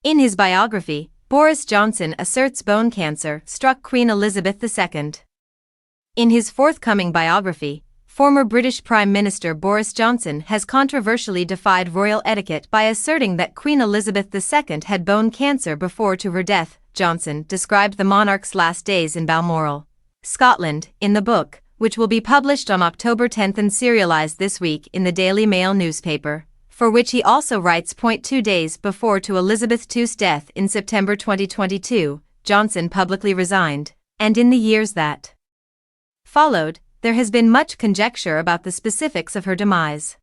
In his biography, Boris Johnson asserts bone cancer struck Queen Elizabeth II. In his forthcoming biography, former British Prime Minister Boris Johnson has controversially defied royal etiquette by asserting that Queen Elizabeth II had bone cancer before to her death. Johnson described the monarch's last days in Balmoral, Scotland, in the book, which will be published on October 10 and serialized this week in the Daily Mail newspaper, for which he also writes. 2 days before to Elizabeth II's death in September 2022, Johnson publicly resigned, and in the years that followed, there has been much conjecture about the specifics of her demise.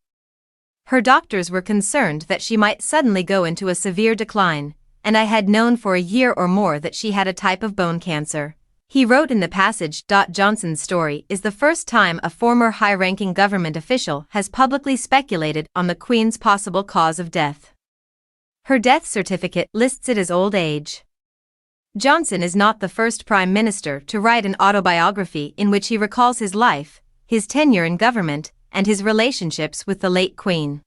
Her doctors were concerned that she might suddenly go into a severe decline, and I had known for a year or more that she had a type of bone cancer, he wrote in the passage. Johnson's story is the first time a former high-ranking government official has publicly speculated on the Queen's possible cause of death. Her death certificate lists it as old age. Johnson is not the first Prime Minister to write an autobiography in which he recalls his life, his tenure in government, and his relationships with the late Queen.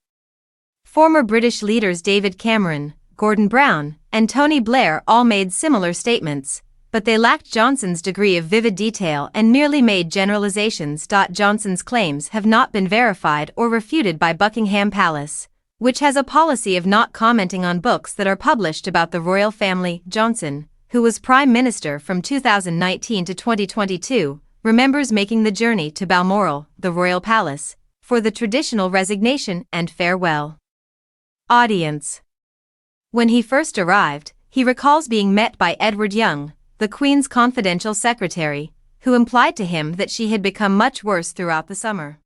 Former British leaders David Cameron, Gordon Brown, and Tony Blair all made similar statements, but they lacked Johnson's degree of vivid detail and merely made generalizations. Johnson's claims have not been verified or refuted by Buckingham Palace, which has a policy of not commenting on books that are published about the royal family. Johnson, who was Prime Minister from 2019 to 2022, remembers making the journey to Balmoral, the royal palace, for the traditional resignation and farewell audience. When he first arrived, he recalls being met by Edward Young, the Queen's confidential secretary, who implied to him that she had become much worse throughout the summer.